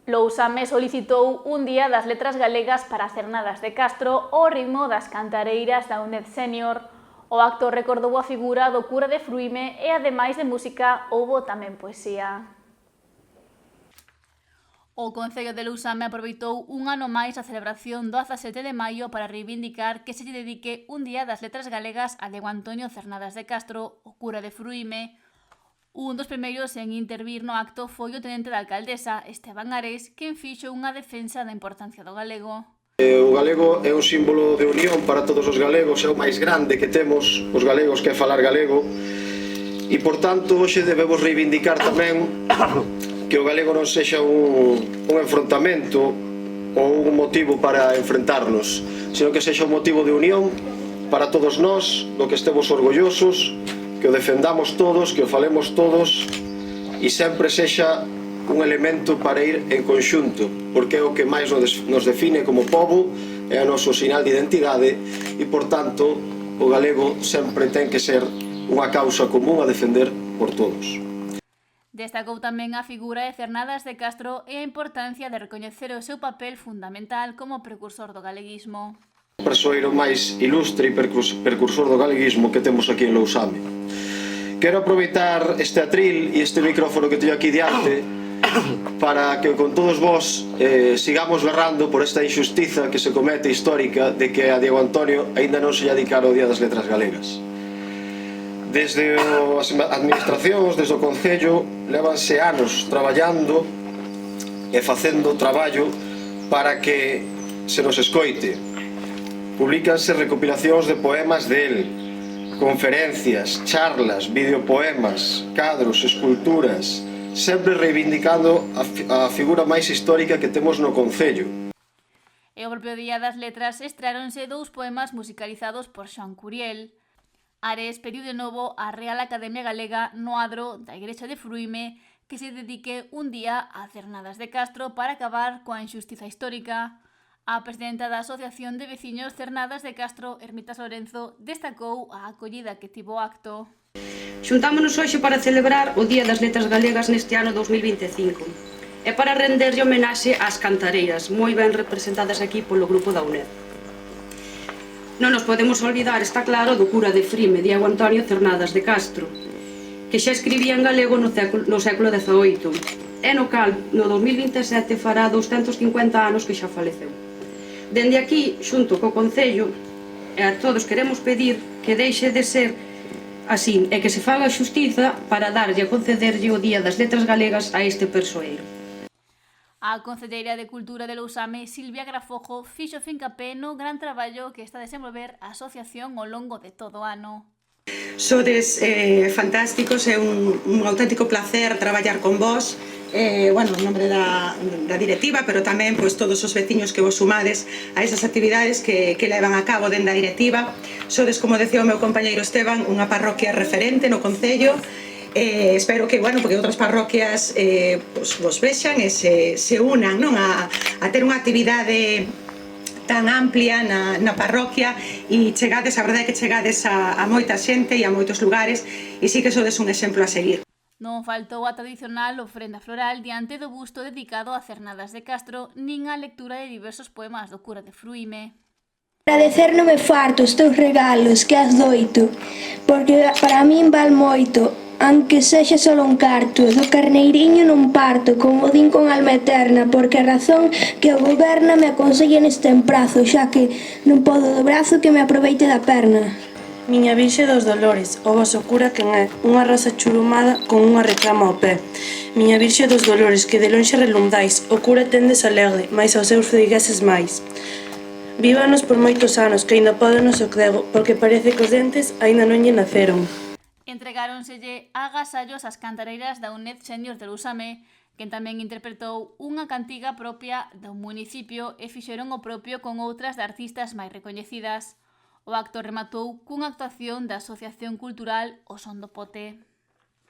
Lousame solicitou un día das letras galegas para Cernadas de Castro ao ritmo das cantareiras da UNED Senior. O acto recordou a figura do cura de Fruime e, ademais de música, houbo tamén poesía. O Concello de Lousame aproveitou un ano máis a celebración do 17 de maio para reivindicar que se lle dedique un día das letras galegas a Diego Antonio Cernadas de Castro, o cura de Fruime. Un dos primeiros en intervir no acto foi o tenente da alcaldesa, Esteban Ares, quen fixo unha defensa da importancia do galego. O galego é un símbolo de unión para todos os galegos, é o máis grande que temos os galegos, que é falar galego, e por tanto hoxe debemos reivindicar tamén que o galego non sexa un enfrontamento ou un motivo para enfrentarnos, sino que sexa un motivo de unión para todos nós, do que estemos orgullosos, que o defendamos todos, que o falemos todos e sempre sexa un elemento para ir en conxunto, porque é o que máis nos define como pobo, é o noso sinal de identidade e, por tanto, o galego sempre ten que ser unha causa común a defender por todos. Destacou tamén a figura de Cernadas de Castro e a importancia de recoñecer o seu papel fundamental como precursor do galeguismo. O persoeiro máis ilustre e precursor do galeguismo que temos aquí en Lousame. Quero aproveitar este atril e este micrófono que teño aquí diante para que con todos vós sigamos berrando por esta injustiza que se comete histórica de que a Diego Antonio aínda non se lle dedicara o Día das Letras Galegas. Desde as administracións, desde o Concello, levanse anos traballando e facendo traballo para que se nos escoite. Publícanse recopilacións de poemas del, conferencias, charlas, videopoemas, cadros, esculturas, sempre reivindicando a figura máis histórica que temos no Concello. E o propio Día das Letras estreáronse dous poemas musicalizados por Xoán Curiel. Ares pediu de novo á Real Academia Galega no adro da Igrexa de Fruime que se dedique un día a Cernadas de Castro para acabar coa injustiza histórica. A presidenta da Asociación de Veciños Cernadas de Castro, Ermitas Lorenzo, destacou a acollida que tivo o acto. Xuntámonos hoxe para celebrar o Día das Letras Galegas neste ano 2025 e para renderlle homenaxe ás cantareiras, moi ben representadas aquí polo grupo da UNED. Non nos podemos olvidar, está claro, do cura de Frime, Diego Antonio Cernadas de Castro, que xa escribía en galego no século XVIII, e no cal, no 2027, fará 250 anos que xa faleceu. Dende aquí, xunto co Concello, e a todos queremos pedir que deixe de ser así e que se faga xustiza para darlle a concederlle o Día das Letras Galegas a este persoeiro. A concelleira de Cultura de Lousame, Silvia Grafojo, fixo fincapé no gran traballo que está a desenvolver a asociación ao longo de todo o ano. Sodes fantásticos, é un auténtico placer traballar con vós, bueno, en nombre da directiva, pero tamén todos os veciños que vos sumades a esas actividades que levan a cabo dentro da directiva. Sodes, como decía o meu compañeiro Esteban, unha parroquia referente no Concello. Espero que, bueno, porque outras parroquias vos vexan e se unan a ter unha actividade tan amplia na parroquia e chegades, a verdade é que chegades a moita xente e a moitos lugares e sí que sodes un exemplo a seguir. Non faltou a tradicional ofrenda floral diante do busto dedicado a Cernadas de Castro nin a lectura de diversos poemas do cura de Fruime. Agradecer non me farto os teus regalos que has doito, porque para min val moito, aunque sexa só un carto, do carneiriño non parto, como din con alma eterna, porque a razón que o goberna me aconsella neste emprazo, xa que non podo do brazo que me aproveite da perna. Miña Virxe dos Dolores, o voso cura quen é, unha rosa churumada con unha reclama ao pé. Miña Virxe dos Dolores, que de lonxe relundais, o cura tendes alegre, mais aos seus feigueses máis. Vívanos por moitos anos, que aínda pode o noso crego, porque parece que os dentes aínda non lle naceron. Entregáronselle agasallos ás cantareiras da UNED Senior de Lousame, quen tamén interpretou unha cantiga propia do municipio e fixeron o propio con outras de artistas máis recoñecidas. O acto rematou cunha actuación da Asociación Cultural O Son do Pote.